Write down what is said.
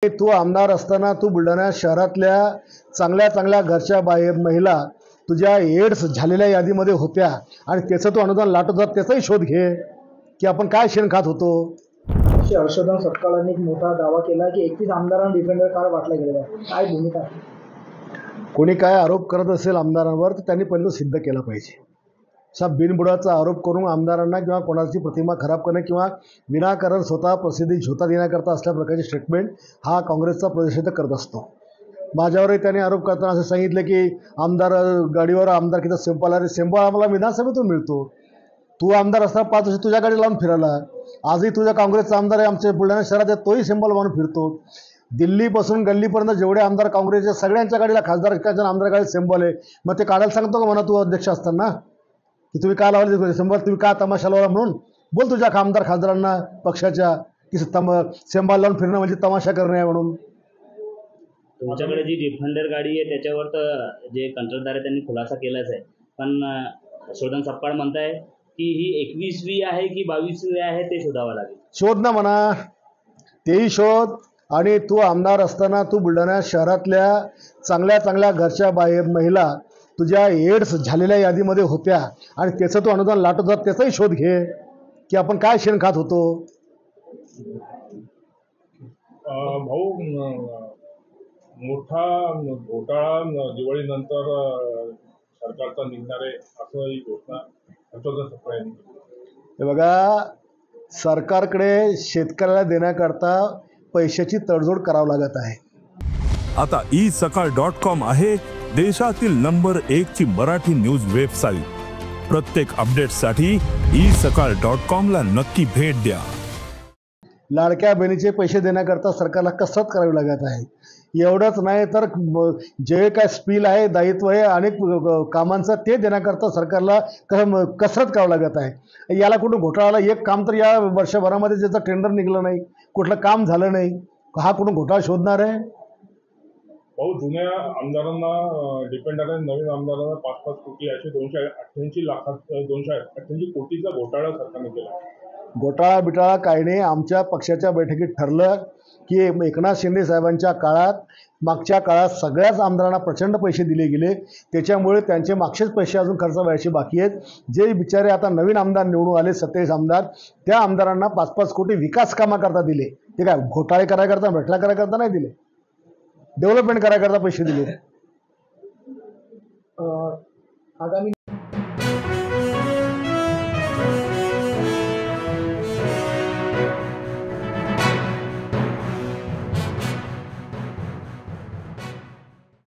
तू आमदार असताना तू बुलढाणा शहरातल्या चांगल्या चांगल्या घरच्या महिला तुझ्या एड्स झालेल्या यादीमध्ये होत्या आणि त्याचं तू अनुदान लाटत होता, त्याचाही शोध घे की आपण काय शेण खात होतो. हर्षवर्धन सपकाळांनी एक मोठा दावा केला की 31 आमदारांना डिफेंडर कार्ड वाटला गेलेला आहे. काय भूमिका आहे? कोणी काय आरोप करत असेल आमदारांवर तर त्यांनी पहिलं सिद्ध केलं पाहिजे. असा बिनबुडाचा आरोप करून आमदारांना किंवा कोणाची प्रतिमा खराब करणे किंवा विनाकारण स्वतः प्रसिद्धी झोता देण्याकरता असल्या प्रकारचे स्टेटमेंट हा काँग्रेसचा प्रदेश करत असतो. माझ्यावरही त्यांनी आरोप करताना असं सांगितलं की आमदार गाडीवर आमदारकीचा सिंबल आहे. सिंबल आम्हाला विधानसभेतून मिळतो. तू आमदार असताना 5 वर्ष तुझ्या गाडी लावून फिरायला, आजही तुझ्या काँग्रेसचा आमदार आहे आमच्या बुलढाणा शहरात आहे, तोही सिंबल मानून फिरतो. दिल्लीपासून गल्लीपर्यंत जेवढे आमदार काँग्रेसचे सगळ्यांच्या गाडीला खासदार आमदार गाडी सिंबल आहे. मग ते काढायला सांगतो का म्हणा तू अध्यक्ष असताना की तुम्ही का लावले सिंबल, तुम्ही का तमाशा लावला म्हणून बोल तुझ्या आमदार खासदारांना पक्षाच्या की सिंबल लावून फिरणं म्हणजे तमाशा करणे आहे म्हणून. तुमच्याकडे जी डिफेंडर गाडी आहे त्याच्यावर तर जे कंत्राटदार आहे त्यांनी खुलासा केलाच आहे, पण हर्षवर्धन सपकाळ म्हणताय की ही 21वी आहे की 22वी आहे ते शोधावं लागेल. शोध ना म्हणा, तेही शोध. आणि तू आमदार असताना तू बुलढाणा शहरातल्या चांगल्या चांगल्या घरच्या महिला तुझ्या एड्स झालेल्या यादीमध्ये होत्या आणि त्याचं तू अनुदान लाटत होता, त्याचाही शोध घे की आपण काय शेण खात होतो. भाऊ, मोठा घोटाळा दिवाळीनंतर सरकारचा निघणार आहे असं ही घोषणा हर्षवर्धन सपकाळ यांनी केली. हे बघा, सरकारकडे शेतकऱ्याला देण्याकरता पैशाची तडजोड करावं लागत आहे. आता isakal.com आहे देशातील नंबर 1 ची मराठी न्यूज वेबसाईट. प्रत्येक अपडेटसाठी isakal.com ला नक्की भेट द्या. लाडक्या बहिणीचे पैसे देण्याकरता सरकारला कसरत करावी लागत आहे. एवढंच नाही तर जे काय स्पील आहे, दायित्व आहे, अनेक कामांचं ते देण्याकरता सरकारला कसरत करावं लागत आहे. याला कुठं घोटाळाला एक काम तर या वर्षभरामध्ये ज्याचं टेंडर निघलं नाही, कुठलं काम झालं नाही, हा कुठून घोटाळा शोधणार आहे. भाऊ, जुन्या आमदारांना डिपेंडर आहे, नवीन आमदारांना 5-5 कोटी असे 288 कोटीचा घोटाळा सरकारने केला. घोटाळा बिटाळा काही नाही. आमच्या पक्षाच्या बैठकीत ठरलं की एकनाथ शिंदे साहेबांच्या काळात मागच्या काळात सगळ्याच आमदारांना प्रचंड पैसे दिले गेले, त्याच्यामुळे त्यांचे मागचेच पैसे अजून खर्च व्हायचे बाकी आहेत. जे बिचारे आता नवीन आमदार निवडून आले 27 आमदार, त्या आमदारांना 5-5 कोटी विकास कामाकरता दिले. ते काय घोटाळे करायकरता भेटला करायकरता नाही दिले, डेव्हलपमेंट करायकरता पैसे दिले. आगामी